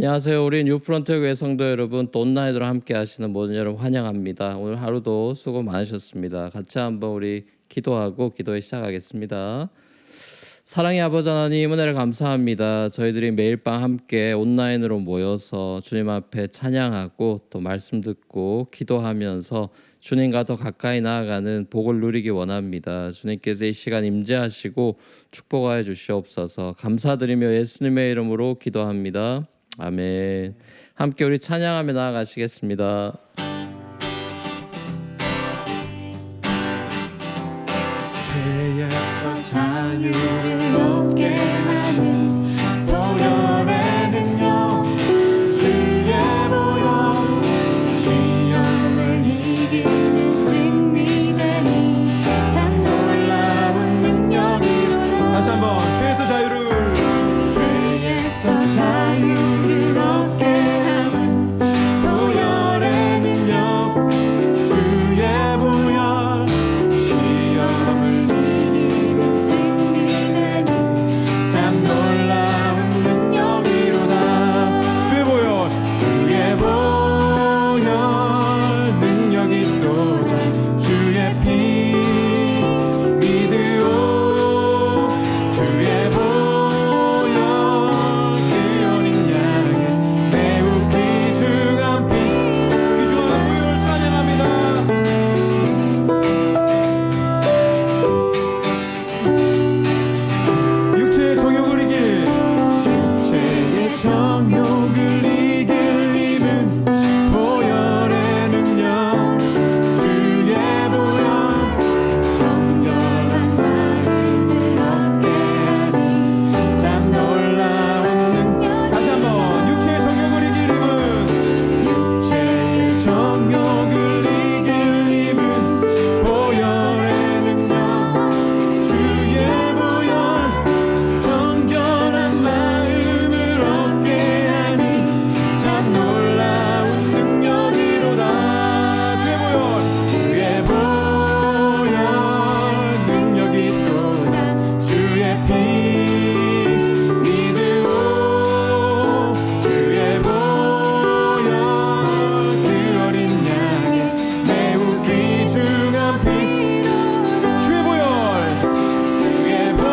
안녕하세요. 우리 뉴프런트 교회 성도 여러분, 또 온라인으로 함께 하시는 모든 여러분 환영합니다. 오늘 하루도 수고 많으셨습니다. 같이 한번 우리 기도하고 기도에 시작하겠습니다. 사랑의 아버지 하나님, 은혜를 감사합니다. 저희들이 매일 밤 함께 온라인으로 모여서 주님 앞에 찬양하고 또 말씀 듣고 기도하면서 주님과 더 가까이 나아가는 복을 누리기 원합니다. 주님께서 이 시간 임재하시고 축복하여 주시옵소서. 감사드리며 예수님의 이름으로 기도합니다. 아멘. 함께 우리 찬양하며 나아가시겠습니다. 죄에서 자유를 얻게 하는 보혈의 능력, 주의 보혈, 시험을 이기는 승리되니 참 놀라운 능력이로다. 다시 한번 죄에서 자유를 얻게 하는 보혈의 능력, 주의 보혈, 시험을 이기는 승리되니 참 놀라운 능력이로다. 주의 보혈 능력이 또다. 주의 피 믿으오. 주의 보혈 그 어린 양의 매우 귀중한 피, 귀중한 보혈 찬양합니다. 육체의 정욕을 이길, 육체의 정욕을 이길 힘은 보혈의 능력, 주의 보혈, 정결한 마음을 얻게 하니 참 놀라운 능력. 다시 한번 육체의 정욕을 이길 힘은, 육체의 정욕을 이길 힘은 보혈의 능력, 주의 보혈, 정결한 마음을 얻게 하니 참 놀라운 능력이로다. 주의 보혈 능력이 또다. 주의 피 믿으오. 주의 보혈 그 어린 양의 매우 귀중한 피, 주의 보혈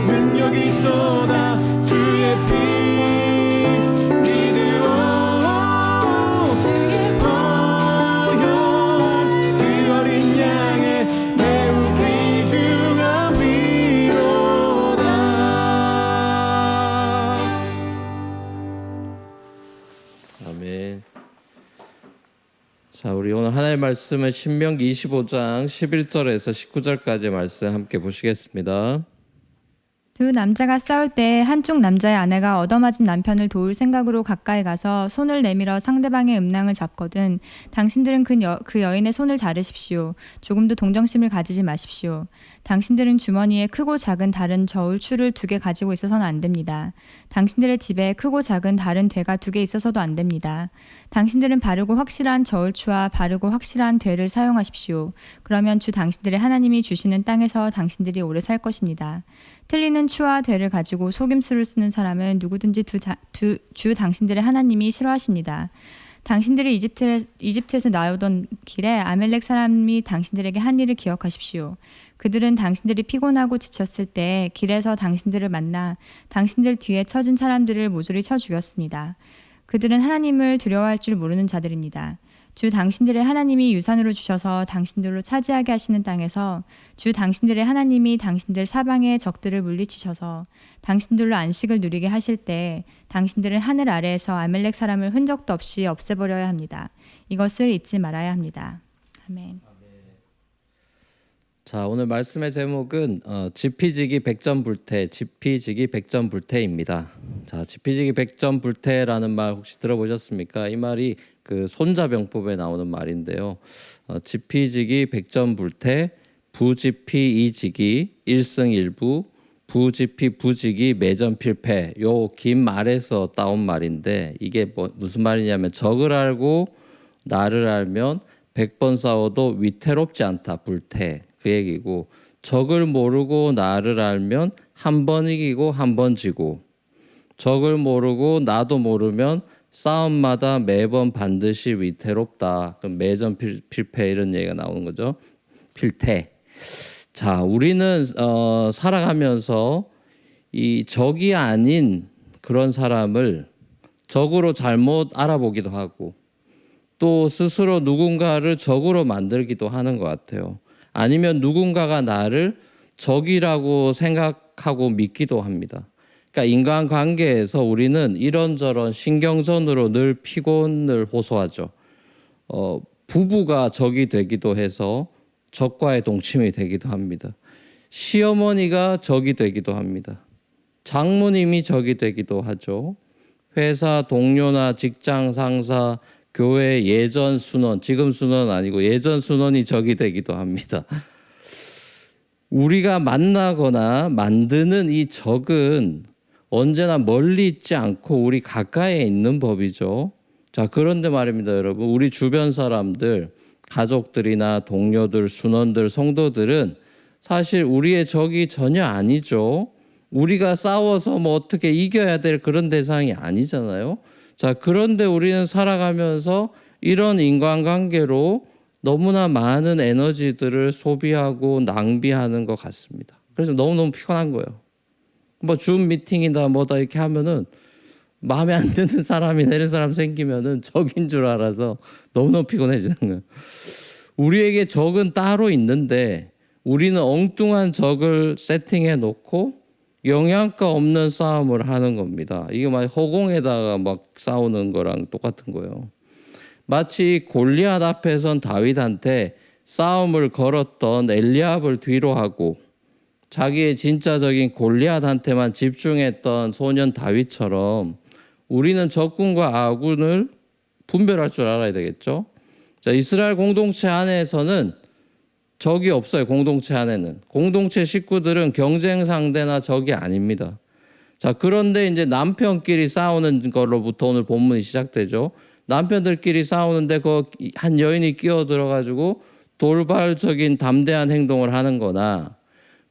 능력이 또다. 주의 피 믿으오. 주의 보혈 그 어린 양의 매우 귀중한 피로다. 아멘. 자, 우리 오늘 하나님의 말씀은 신명기 25장 11절에서 19절까지 말씀 함께 보시겠습니다. 두 남자가 싸울 때 한쪽 남자의 아내가 얻어맞은 남편을 도울 생각으로 가까이 가서 손을 내밀어 상대방의 음낭을 잡거든 당신들은 그 여인의 손을 자르십시오. 조금도 동정심을 가지지 마십시오. 당신들은 주머니에 크고 작은 다른 저울추를 2개 가지고 있어서는 안 됩니다. 당신들의 집에 크고 작은 다른 되가 2개 있어서도 안 됩니다. 당신들은 바르고 확실한 저울추와 바르고 확실한 되를 사용하십시오. 그러면 주 당신들의 하나님이 주시는 땅에서 당신들이 오래 살 것입니다. 틀리는 추와 되를 가지고 속임수를 쓰는 사람은 누구든지 주 당신들의 하나님이 싫어하십니다. 당신들이 이집트에서 나오던 길에 아멜렉 사람이 당신들에게 한 일을 기억하십시오. 그들은 당신들이 피곤하고 지쳤을 때 길에서 당신들을 만나 당신들 뒤에 처진 사람들을 모조리 쳐 죽였습니다. 그들은 하나님을 두려워할 줄 모르는 자들입니다. 주 당신들의 하나님이 유산으로 주셔서 당신들로 차지하게 하시는 땅에서 주 당신들의 하나님이 당신들 사방의 적들을 물리치셔서 당신들로 안식을 누리게 하실 때 당신들은 하늘 아래에서 아멜렉 사람을 흔적도 없이 없애버려야 합니다. 이것을 잊지 말아야 합니다. 아멘. 자, 오늘 말씀의 제목은 지피지기 백전불태, 지피지기 백전불태입니다. 자, 지피지기 백전불태라는 말 혹시 들어보셨습니까? 이 말이 그 손자병법에 나오는 말인데요. 지피지기 백전불태, 부지피이지기 일승일부, 부지피 부지기 매전필패. 요 긴 말에서 따온 말인데 이게 무슨 말이냐면 적을 알고 나를 알면 100번 싸워도 위태롭지 않다. 불태. 그 얘기고, 적을 모르고 나를 알면 한 번 이기고 한 번 지고, 적을 모르고 나도 모르면 싸움마다 매번 반드시 위태롭다. 그럼 매전 필패 이런 얘기가 나오는 거죠. 필태. 자, 우리는 살아가면서 이 적이 아닌 그런 사람을 적으로 잘못 알아보기도 하고 또 스스로 누군가를 적으로 만들기도 하는 것 같아요. 아니면 누군가가 나를 적이라고 생각하고 믿기도 합니다. 그러니까 인간관계에서 우리는 이런저런 신경전으로 늘 피곤을 호소하죠. 부부가 적이 되기도 해서 적과의 동침이 되기도 합니다. 시어머니가 적이 되기도 합니다. 장모님이 적이 되기도 하죠. 회사 동료나 직장 상사, 교회 예전 순원, 지금 순원 아니고 예전 순원이 적이 되기도 합니다. 우리가 만나거나 만드는 이 적은 언제나 멀리 있지 않고 우리 가까이에 있는 법이죠. 자, 그런데 말입니다, 여러분. 우리 주변 사람들, 가족들이나 동료들, 순원들, 성도들은 사실 우리의 적이 전혀 아니죠. 우리가 싸워서 뭐 어떻게 이겨야 될 그런 대상이 아니잖아요. 자, 그런데 우리는 살아가면서 이런 인간관계로 너무나 많은 에너지들을 소비하고 낭비하는 것 같습니다. 그래서 너무너무 피곤한 거예요. 뭐 줌 미팅이다 뭐다 이렇게 하면은 마음에 안 드는 사람이 내는 사람 생기면은 적인 줄 알아서 너무너무 피곤해지는 거예요. 우리에게 적은 따로 있는데 우리는 엉뚱한 적을 세팅해 놓고 영양가 없는 싸움을 하는 겁니다. 이게 막 허공에다가 막 싸우는 거랑 똑같은 거예요. 마치 골리앗 앞에선 다윗한테 싸움을 걸었던 엘리압을 뒤로 하고 자기의 진짜적인 골리앗한테만 집중했던 소년 다윗처럼 우리는 적군과 아군을 분별할 줄 알아야 되겠죠. 자, 이스라엘 공동체 안에서는 적이 없어요. 공동체 안에는. 공동체 식구들은 경쟁 상대나 적이 아닙니다. 자, 그런데 이제 남편끼리 싸우는 걸로부터 오늘 본문이 시작되죠. 남편들끼리 싸우는데 한 여인이 끼어들어가지고 돌발적인 담대한 행동을 하는 거나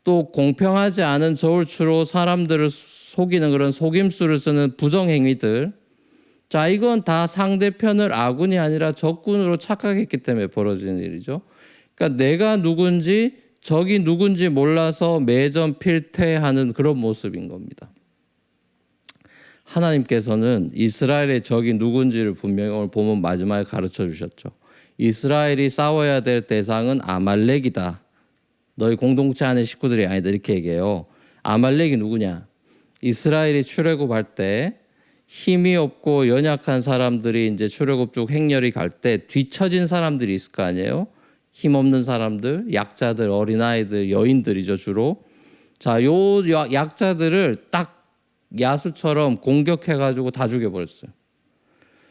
또 공평하지 않은 저울추로 사람들을 속이는 그런 속임수를 쓰는 부정행위들. 자, 이건 다 상대편을 아군이 아니라 적군으로 착각했기 때문에 벌어지는 일이죠. 그러니까 내가 누군지 적이 누군지 몰라서 매전 필퇴하는 그런 모습인 겁니다. 하나님께서는 이스라엘의 적이 누군지를 분명히 오늘 보면 마지막에 가르쳐 주셨죠. 이스라엘이 싸워야 될 대상은 아말렉이다. 너희 공동체 안의 식구들이 아니다. 이렇게 얘기해요. 아말렉이 누구냐? 이스라엘이 출애굽할 때 힘이 없고 연약한 사람들이 이제 출애굽 쪽 행렬이 갈 때 뒤처진 사람들이 있을 거 아니에요? 힘없는 사람들, 약자들, 어린아이들, 여인들이죠 주로. 자, 요 약자들을 딱 야수처럼 공격해가지고 다 죽여버렸어요.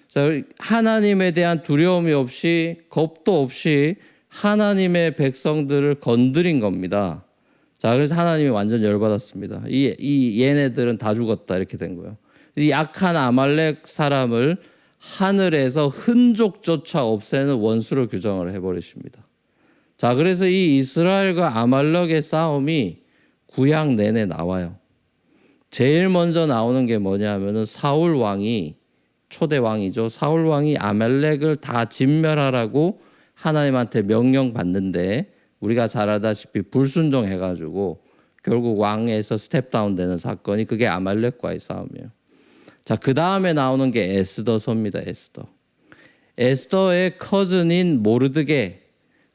자, 하나님에 대한 두려움이 없이 겁도 없이 하나님의 백성들을 건드린 겁니다. 자, 그래서 하나님이 완전 열받았습니다. 이 얘네들은 다 죽었다 이렇게 된 거예요. 이 약한 아말렉 사람을 하늘에서 흔적조차 없애는 원수로 규정을 해버리십니다. 자, 그래서 이 이스라엘과 아말렉의 싸움이 구약 내내 나와요. 제일 먼저 나오는 게 뭐냐면은 사울 왕이 초대 왕이죠. 사울 왕이 아말렉을 다 진멸하라고 하나님한테 명령 받는데 우리가 잘 알다시피 불순종해가지고 결국 왕에서 스텝다운 되는 사건이 그게 아말렉과의 싸움이에요. 자, 그 다음에 나오는 게 에스더서입니다. 에스더의 커즌인 모르드게,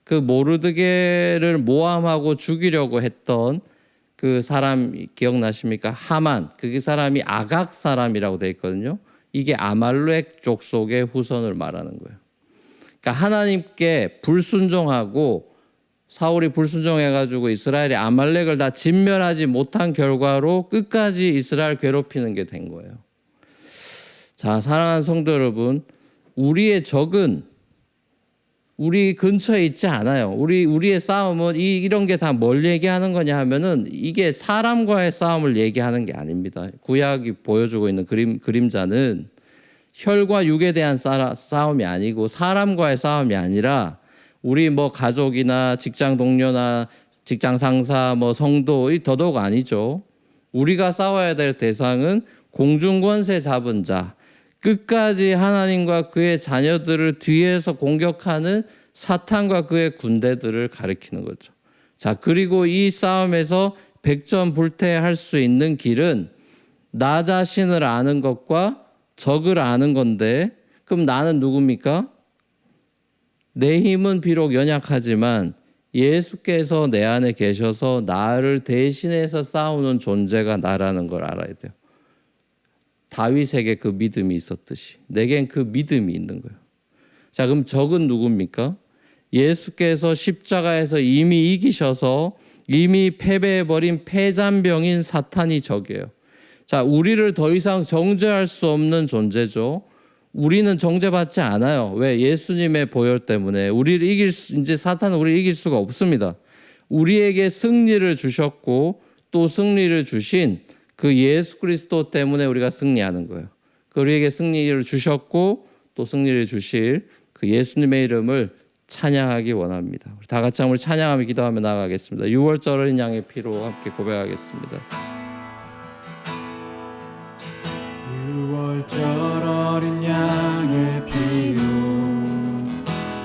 그 모르드게를 모함하고 죽이려고 했던 그 사람 기억나십니까? 하만. 그 사람이 아각 사람이라고 되어 있거든요. 이게 아말렉 족속의 후손을 말하는 거예요. 그러니까 하나님께 불순종하고 사울이 불순종해가지고 이스라엘이 아말렉을 다 진멸하지 못한 결과로 끝까지 이스라엘 괴롭히는 게 된 거예요. 자, 사랑하는 성도 여러분, 우리의 적은 우리 근처에 있지 않아요. 우리의 싸움은 이런 게 다 뭘 얘기하는 거냐 하면은 이게 사람과의 싸움을 얘기하는 게 아닙니다. 구약이 보여주고 있는 그림자는 혈과 육에 대한 싸움이 아니고 사람과의 싸움이 아니라 우리 뭐 가족이나 직장 동료나 직장 상사 뭐 성도 더더욱 아니죠. 우리가 싸워야 될 대상은 공중권세 잡은 자, 끝까지 하나님과 그의 자녀들을 뒤에서 공격하는 사탄과 그의 군대들을 가리키는 거죠. 자, 그리고 이 싸움에서 백전불태할 수 있는 길은 나 자신을 아는 것과 적을 아는 건데, 그럼 나는 누굽니까? 내 힘은 비록 연약하지만 예수께서 내 안에 계셔서 나를 대신해서 싸우는 존재가 나라는 걸 알아야 돼요. 다윗에게 그 믿음이 있었듯이 내겐 그 믿음이 있는 거예요. 자, 그럼 적은 누굽니까? 예수께서 십자가에서 이미 이기셔서 이미 패배해버린 패잔병인 사탄이 적이에요. 자, 우리를 더 이상 정죄할 수 없는 존재죠. 우리는 정죄받지 않아요. 왜? 예수님의 보혈 때문에. 이제 사탄은 우리를 이길 수가 없습니다. 우리에게 승리를 주셨고 또 승리를 주신 그 예수 그리스도 때문에 우리가 승리하는 거예요. 우리에게 승리를 주셨고 또 승리를 주실 그 예수님의 이름을 찬양하기 원합니다. 우리 다 같이 한번 찬양하며 기도하며 나아가겠습니다. 6월절 어린 양의 피로 함께 고백하겠습니다. 6월절 어린 양의 피로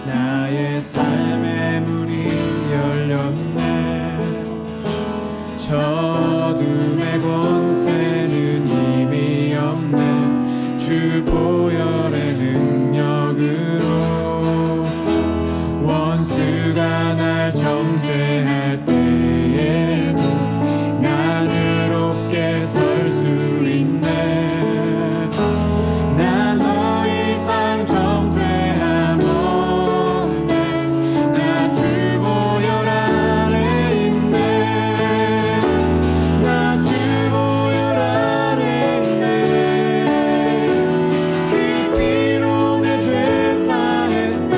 나의 삶의 문이 열렸네. 어둠의 권세는 이미 없네. 주 보혈의 능력으로 원수가 날 정죄할 때에도 난 의롭게 설 수 있네. 난 더 이상 정죄함 없네. 나 주 보혈 아래 있네. 나 주 보혈 아래 있네. 그 피로 내 죄 사했네.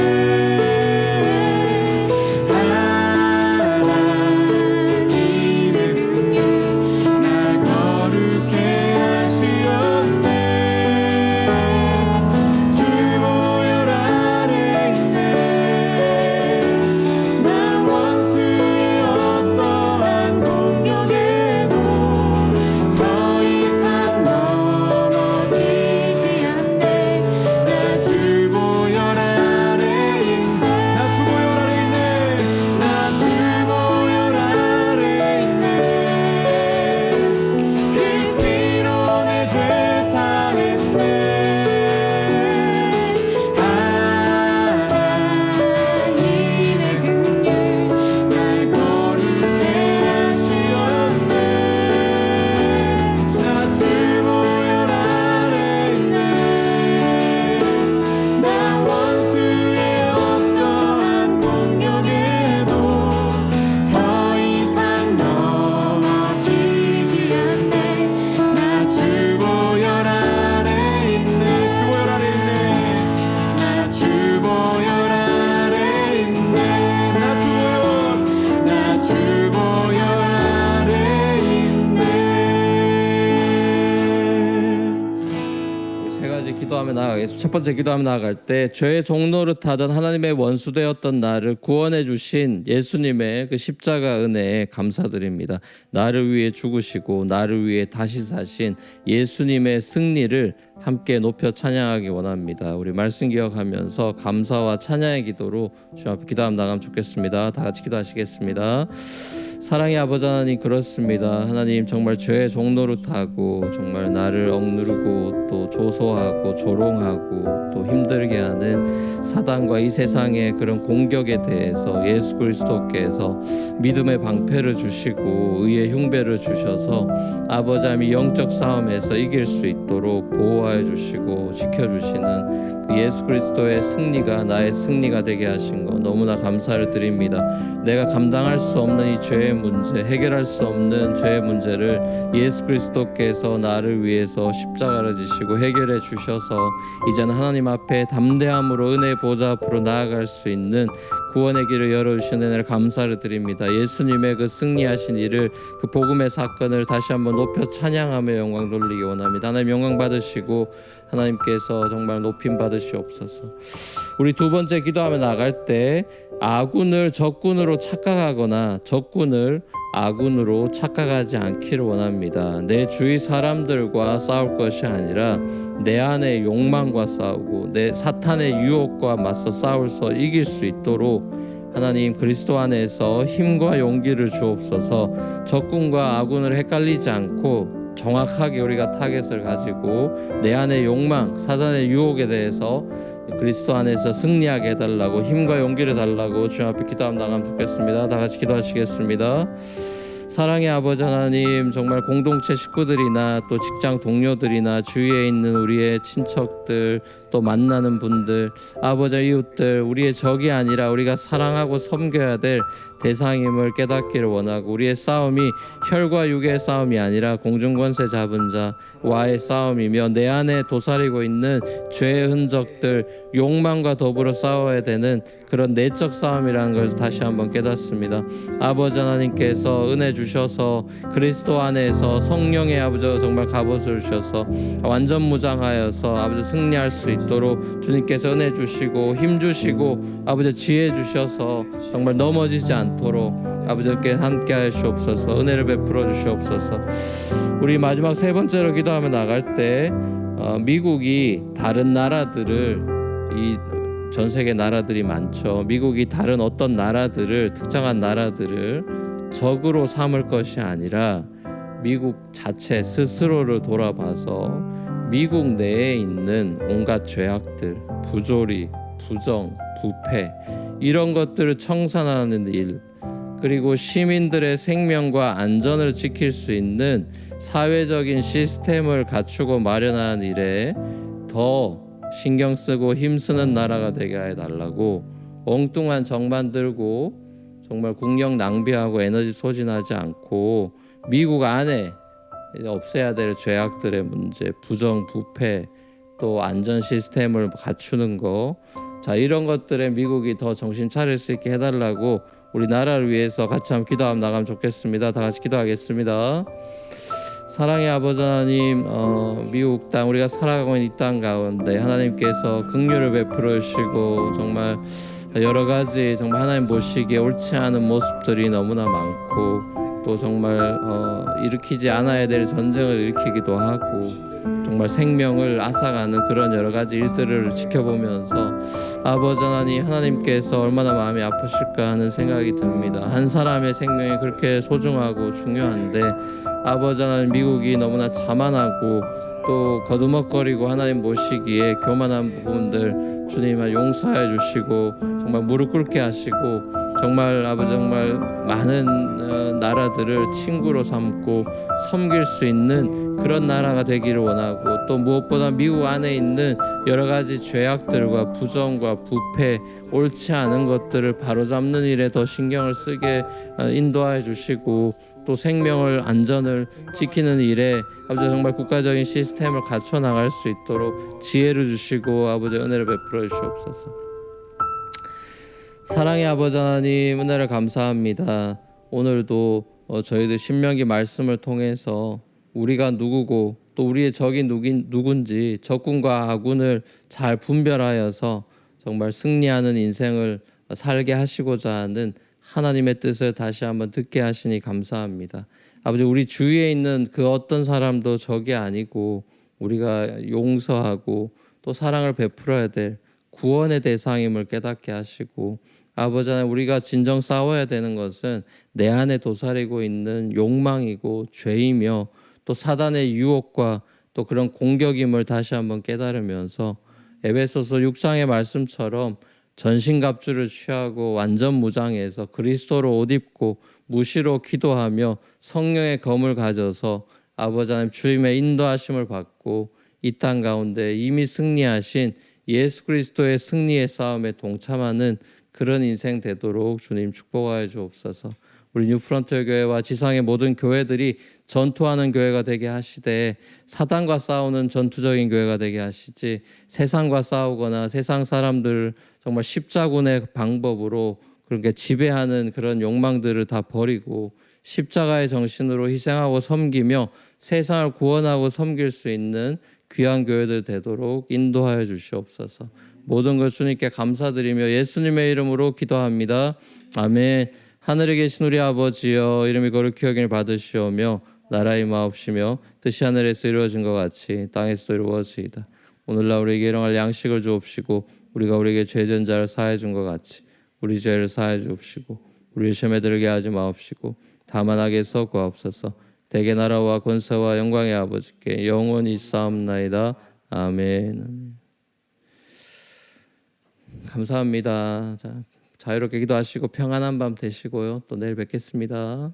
하나님의 분이 날 거룩해 하시었네. 주 보혈 아래 있네. 난 원수의 어떠한 공격에도 더 이상 넘어지지 않네. 나 주 보혈 아래 있네. 나 주 보혈 아래 있네. 나 주 보혈 아래 있네. 그 피로 내 죄 사했네. 하나님의 분이 날 거룩해 하시었네. 나 주 보혈 아래 있네. 나 원수의 어떠한 공격에도 더 이상 넘어지지 않네. 나 주 보혈 아래 있네. 주 보혈 아래 있네. 나 주 보혈 아래 있네. 나 주 보혈 아래 있네. 세 가지 기도하며 나아가겠습니다. 첫 번째 기도하며 나아갈 때 죄의 종노릇하던 하나님의 원수되었던 나를 구원해 주신 예수님의 그 십자가 은혜에 감사드립니다. 나를 위해 죽으시고 나를 위해 다시 사신 예수님의 승리를 함께 높여 찬양하기 원합니다. 우리 말씀 기억하면서 감사와 찬양의 기도로 주 앞에 기도하며 나가면 좋겠습니다. 다 같이 기도하시겠습니다. 사랑의 아버지 하나님, 그렇습니다. 하나님, 정말 죄의 종노릇하고 정말 나를 억누르고 또 조소하고 조롱하고 또 힘들게 하는 사단과 이 세상의 그런 공격에 대해서 예수 그리스도께서 믿음의 방패를 주시고 의의 흉배를 주셔서 아버지 하나님 영적 싸움에서 이길 수 있도록 보호하여 주시고 지켜주시는 그 예수 그리스도의 승리가 나의 승리가 되게 하신 것 너무나 감사를 드립니다. 내가 감당할 수 없는 이 죄의 문제, 해결할 수 없는 죄의 문제를 예수 그리스도께서 나를 위해서 십자가를 지시고 해결해 주셔서 이제는 하나님 앞에 담대함으로 은혜의 보좌 앞으로 나아갈 수 있는 구원의 길을 열어주신 은혜를 감사를 드립니다. 예수님의 그 승리하신 일을, 그 복음의 사건을 다시 한번 높여 찬양하며 영광 돌리기 원합니다. 하나님 영광 받으시고 하나님께서 정말 높임 받으시옵소서. 우리 두 번째 기도하며 나갈 때 아군을 적군으로 착각하거나 적군을 아군으로 착각하지 않기를 원합니다. 내 주위 사람들과 싸울 것이 아니라 내 안의 욕망과 싸우고 내 사탄의 유혹과 맞서 싸울서 이길 수 있도록 하나님 그리스도 안에서 힘과 용기를 주옵소서. 적군과 아군을 헷갈리지 않고 정확하게 우리가 타겟을 가지고 내 안의 욕망, 사단의 유혹에 대해서 그리스도 안에서 승리하게 해달라고 힘과 용기를 달라고 주님 앞에 기도하며 나가면 좋겠습니다. 다 같이 기도하시겠습니다. 사랑의 아버지 하나님, 정말 공동체 식구들이나 또 직장 동료들이나 주위에 있는 우리의 친척들, 또 만나는 분들, 아버지 이웃들, 우리의 적이 아니라 우리가 사랑하고 섬겨야 될 대상임을 깨닫기를 원하고, 우리의 싸움이 혈과 육의 싸움이 아니라 공중권세 잡은 자와의 싸움이며 내 안에 도사리고 있는 죄의 흔적들, 욕망과 더불어 싸워야 되는 그런 내적 싸움이라는 것을 다시 한번 깨닫습니다. 아버지 하나님께서 은혜 주셔서 그리스도 안에서 성령의 아버지 정말 갑옷을 주셔서 완전 무장하여서 아버지 승리할 수 있도록 주님께서 은혜 주시고 힘 주시고 아버지 지혜 주셔서 정말 넘어지지 않도록 아버지께 함께 하시옵소서. 은혜를 베풀어 주시옵소서. 우리 마지막 세 번째로 기도하며 나갈 때 미국이 다른 나라들을, 이 전 세계 나라들이 많죠. 미국이 다른 어떤 나라들을, 특정한 나라들을 적으로 삼을 것이 아니라 미국 자체 스스로를 돌아봐서 미국 내에 있는 온갖 죄악들, 부조리, 부정, 부패, 이런 것들을 청산하는 일, 그리고 시민들의 생명과 안전을 지킬 수 있는 사회적인 시스템을 갖추고 마련하는 일에 더 신경 쓰고 힘쓰는 나라가 되게 해달라고, 엉뚱한 정만 들고 정말 국력 낭비하고 에너지 소진하지 않고 미국 안에 없애야 될 죄악들의 문제, 부정, 부패, 또 안전 시스템을 갖추는 거, 자, 이런 것들에 미국이 더 정신 차릴 수 있게 해달라고 우리나라를 위해서 같이 한번 기도하면 나가면 좋겠습니다. 다 같이 기도하겠습니다. 사랑의 아버지 하나님, 미국 땅, 우리가 살아가고 있는 이 땅 가운데 하나님께서 긍휼을 베풀어 주시고 정말 여러 가지 정말 하나님 보시기에 옳지 않은 모습들이 너무나 많고, 또 정말 일으키지 않아야 될 전쟁을 일으키기도 하고 정말 생명을 앗아가는 그런 여러 가지 일들을 지켜보면서 아버지 하나님, 하나님께서 얼마나 마음이 아프실까 하는 생각이 듭니다. 한 사람의 생명이 그렇게 소중하고 중요한데 아버지 하나님, 미국이 너무나 자만하고 또 거두먹거리고 하나님 보시기에 교만한 부분들 주님을 용서해 주시고 정말 무릎 꿇게 하시고 정말 아버지 정말 많은 나라들을 친구로 삼고 섬길 수 있는 그런 나라가 되기를 원하고, 또 무엇보다 미국 안에 있는 여러 가지 죄악들과 부정과 부패, 옳지 않은 것들을 바로잡는 일에 더 신경을 쓰게 인도해 주시고, 또 생명을 안전을 지키는 일에 아버지 정말 국가적인 시스템을 갖춰 나갈 수 있도록 지혜를 주시고 아버지 은혜를 베풀어 주시옵소서. 사랑의 아버지 하나님, 은혜를 감사합니다. 오늘도 저희들 신명기 말씀을 통해서 우리가 누구고 또 우리의 적이 누군지 적군과 아군을 잘 분별하여서 정말 승리하는 인생을 살게 하시고자 하는 하나님의 뜻을 다시 한번 듣게 하시니 감사합니다. 아버지, 우리 주위에 있는 그 어떤 사람도 적이 아니고 우리가 용서하고 또 사랑을 베풀어야 될 구원의 대상임을 깨닫게 하시고, 아버지 하나님, 우리가 진정 싸워야 되는 것은 내 안에 도사리고 있는 욕망이고 죄이며 또 사단의 유혹과 또 그런 공격임을 다시 한번 깨달으면서 에베소서 6장의 말씀처럼 전신갑주를 취하고 완전 무장해서 그리스도로 옷 입고 무시로 기도하며 성령의 검을 가져서 아버지 하나님 주님의 인도하심을 받고 이 땅 가운데 이미 승리하신 예수 그리스도의 승리의 싸움에 동참하는 그런 인생 되도록 주님 축복하여 주옵소서. 우리 뉴프런트 교회와 지상의 모든 교회들이 전투하는 교회가 되게 하시되 사단과 싸우는 전투적인 교회가 되게 하시지, 세상과 싸우거나 세상 사람들 정말 십자군의 방법으로 그렇게 지배하는 그런 욕망들을 다 버리고 십자가의 정신으로 희생하고 섬기며 세상을 구원하고 섬길 수 있는 귀한 교회들 되도록 인도하여 주시옵소서. 모든 것 주님께 감사드리며 예수님의 이름으로 기도합니다. 아멘. 하늘에 계신 우리 아버지여 이름이 거룩히 여김을 받으시오며 나라의 마옵시며 뜻이 하늘에서 이루어진 것 같이 땅에서도 이루어지이다. 오늘날 우리에게 일용할 양식을 주옵시고 우리가 우리에게 죄진 자를 사하여 준 것 같이 우리 죄를 사하여 주옵시고 우리를 시험에 들게 하지 마옵시고 다만 악에서 구하옵소서. 대개 나라와 권세와 영광의 아버지께 영원히 있사옵나이다. 아멘. 감사합니다. 자, 자유롭게 기도하시고 평안한 밤 되시고요. 또 내일 뵙겠습니다.